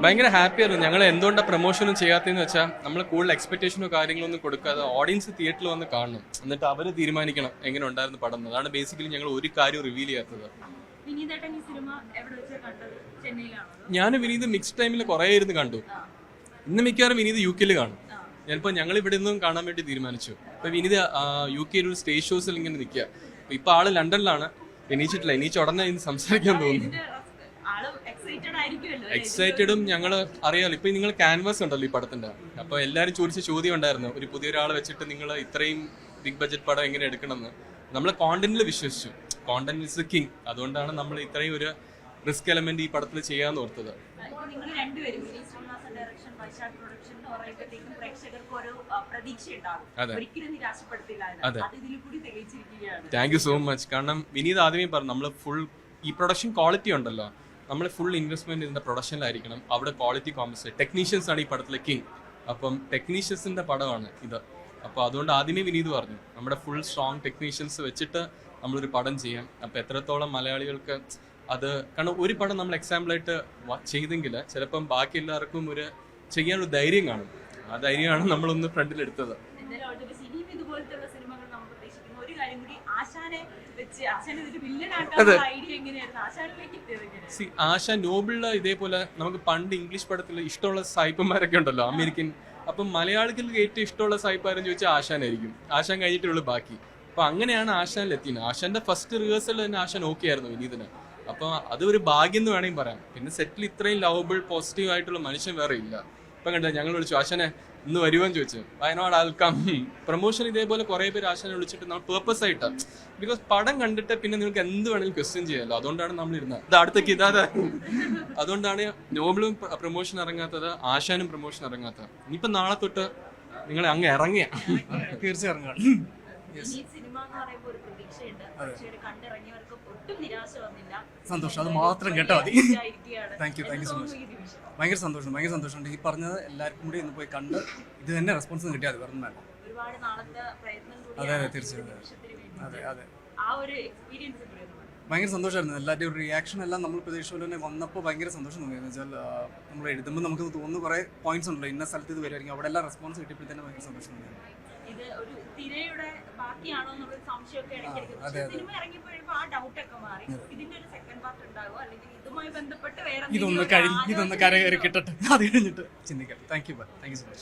ഭയങ്കര ഹാപ്പി ആയിരുന്നു. ഞങ്ങൾ എന്തുകൊണ്ടാണ് പ്രൊമോഷനും ചെയ്യാത്തതെന്ന് വെച്ചാൽ നമ്മൾ കൂടുതൽ എക്സ്പെക്ടേഷനോ കാര്യങ്ങളൊന്നും കൊടുക്കാതെ ഓഡിയൻസ് തിയേറ്ററിൽ വന്ന് കാണണം, എന്നിട്ട് അവർ തീരുമാനിക്കണം എങ്ങനെ ഉണ്ടായിരുന്നു പടം. അതാണ് ബേസിക്കലി ഞങ്ങൾ ഒരു കാര്യം റിവീൽ ചെയ്യാത്തത്. ഞാൻ വിനീത് മിക്സ് ടൈമിൽ കുറേ ഇരുന്ന് കണ്ടു. ഇന്ന് മിക്കവാറും വിനീത് UK കാണും. ഞാനിപ്പോൾ ഞങ്ങൾ ഇവിടെ നിന്നും കാണാൻ വേണ്ടി തീരുമാനിച്ചു. ഇപ്പം വിനീത് UK ഒരു സ്റ്റേജ് ഷോസിൽ ഇങ്ങനെ നിൽക്കുക. ഇപ്പം ആള് ലണ്ടനിലാണ്, എണീച്ചിട്ടില്ല. എണീച്ച് ഉടനെ ഇന്ന് സംസാരിക്കാൻ തോന്നുന്നു. എക്സൈറ്റഡും ഞങ്ങൾ അറിയാലോ. ഇപ്പൊ നിങ്ങൾ ക്യാൻവാസ് ഉണ്ടല്ലോ ഈ പടത്തിന്റെ, അപ്പൊ എല്ലാരും ചോദിച്ച ചോദ്യം ഉണ്ടായിരുന്നു, ഒരു പുതിയ ഒരാളെ വെച്ചിട്ട് നിങ്ങൾ ഇത്രയും ബിഗ് ബഡ്ജറ്റ് പടം എങ്ങനെ എടുക്കണമെന്ന്. നമ്മൾ കോണ്ടന്റിൽ വിശ്വസിച്ചു. Content is the king. അതുകൊണ്ടാണ് നമ്മൾ ഇത്രയും ഒരു റിസ്ക് എലമെന്റ് ഈ പടത്തിൽ ചെയ്യാന്ന് ഓർത്തത്. Thank you so much. കാരണം വിനീത് ആദ്യമേ പറഞ്ഞു, നമ്മൾ ഫുൾ ഈ പ്രൊഡക്ഷൻ ക്വാളിറ്റി ഉണ്ടല്ലോ, നമ്മൾ ഫുൾ ഇൻവെസ്റ്റ്മെന്റ് ഇതിന്റെ പ്രൊഡക്ഷനിലായിരിക്കണം. അവിടെ ക്വാളിറ്റി കോമ്പൻസേറ്റ്. ടെക്നീഷ്യൻസ് ആണ് ഈ പടത്തിലെ കിങ്. അപ്പം ടെക്നീഷ്യൻസിന്റെ പടമാണ് ഇത്. അപ്പോൾ അതുകൊണ്ട് ആദ്യമേ വിനീത് പറഞ്ഞു, നമ്മുടെ ഫുൾ സ്ട്രോങ് ടെക്നീഷ്യൻസ് വെച്ചിട്ട് നമ്മളൊരു പടം ചെയ്യാം. അപ്പോൾ എത്രത്തോളം മലയാളികൾക്ക് അത്, കാരണം ഒരു പടം നമ്മൾ എക്സാമ്പിളായിട്ട് ചെയ്തെങ്കിൽ ചിലപ്പം ബാക്കി എല്ലാവർക്കും ഒരു ചെയ്യാനൊരു ധൈര്യം കാണും. ആ ധൈര്യമാണ് നമ്മളൊന്ന് ഫ്രണ്ടിലെടുത്തത്. ആശ നോബിളില് ഇതേപോലെ നമുക്ക് പണ്ട് ഇംഗ്ലീഷ് പടത്തിൽ ഇഷ്ടമുള്ള സായിപ്പന്മാരൊക്കെ ഉണ്ടല്ലോ അമേരിക്കൻ. അപ്പം മലയാളികൾക്ക് ഏറ്റവും ഇഷ്ടമുള്ള സായിപ്പാരെന്ന് ചോദിച്ചാൽ ആശാനായിരിക്കും. ആശാൻ കഴിഞ്ഞിട്ടുള്ളൂ ബാക്കി. അപ്പൊ അങ്ങനെയാണ് ആശാനിലെത്തിയത്. ആശാന്റെ ഫസ്റ്റ് റിഹേഴ്സൽ തന്നെ ആശാൻ ഓക്കെ ആയിരുന്നു വിനീതിന്. അപ്പൊ അതൊരു ഭാഗ്യം എന്ന് വേണമെങ്കിൽ പറയാം. പിന്നെ സെറ്റിൽ ഇത്രയും ലവബിൾ പോസിറ്റീവ് ആയിട്ടുള്ള മനുഷ്യൻ വേറെ ഇല്ല. ഇപ്പൊ കണ്ട, ഞങ്ങൾ വിളിച്ചു ആശാനെ ഇന്ന് വരുവാന്ന് ചോദിച്ചു. വയനാട് ആൾക്കാം പ്രൊമോഷൻ ഇതേപോലെ കുറെ പേര് ആശാനെ വിളിച്ചിട്ട് നമ്മൾ പേർപ്പസ് ആയിട്ട്, ബിക്കോസ് പടം കണ്ടിട്ട് പിന്നെ നിങ്ങൾക്ക് എന്ത് വേണമെങ്കിലും ക്വസ്റ്റ്യൻ ചെയ്യാമല്ലോ. അതുകൊണ്ടാണ് നമ്മൾ ഇരുന്നത്. ഇത് അടുത്തേക്ക് ഇതാ. അതുകൊണ്ടാണ് നോബിളും പ്രൊമോഷൻ ഇറങ്ങാത്തത്, ആശാനും പ്രൊമോഷൻ ഇറങ്ങാത്തത്. ഇനിയിപ്പോ നാളെ തൊട്ട് നിങ്ങൾ അങ്ങ് ഇറങ്ങിയ തീർച്ചയായും സന്തോഷം. അത് മാത്രം കേട്ടാൽ മതി. Thank you so much. ഭയങ്കര സന്തോഷമുണ്ട്. ഈ പറഞ്ഞത് എല്ലാവർക്കും കൂടി ഇന്ന് പോയി കണ്ട് ഇത് തന്നെ റെസ്പോൺസ് കിട്ടിയാൽ മതി. വേറെ അതെ തീർച്ചയായും. അതെ ഭയങ്കര സന്തോഷമായിരുന്നു. എല്ലാവരുടെയും ഒരു റിയാക്ഷൻ എല്ലാം നമ്മൾ പ്രതീക്ഷിച്ച തന്നെ വന്നപ്പോൾ ഭയങ്കര സന്തോഷം തോന്നി. എന്ന് വെച്ചാൽ നമ്മൾ എഴുതുമ്പോൾ നമുക്ക് തോന്നുന്ന കുറേ പോയിന്റ്സ് ഉണ്ടല്ലോ, ഇന്ന സ്ഥലത്ത് ഇത് വരുമായിരിക്കും, അവിടെ എല്ലാം റെസ്പോൺസ് കിട്ടിയപ്പോഴത്തേനും ഭയങ്കര സന്തോഷം തോന്നി. ഇതൊന്ന് കരകയറി കിട്ടട്ടെ, അത് കഴിഞ്ഞിട്ട് ചിന്തിക്കാം. Thank you so much.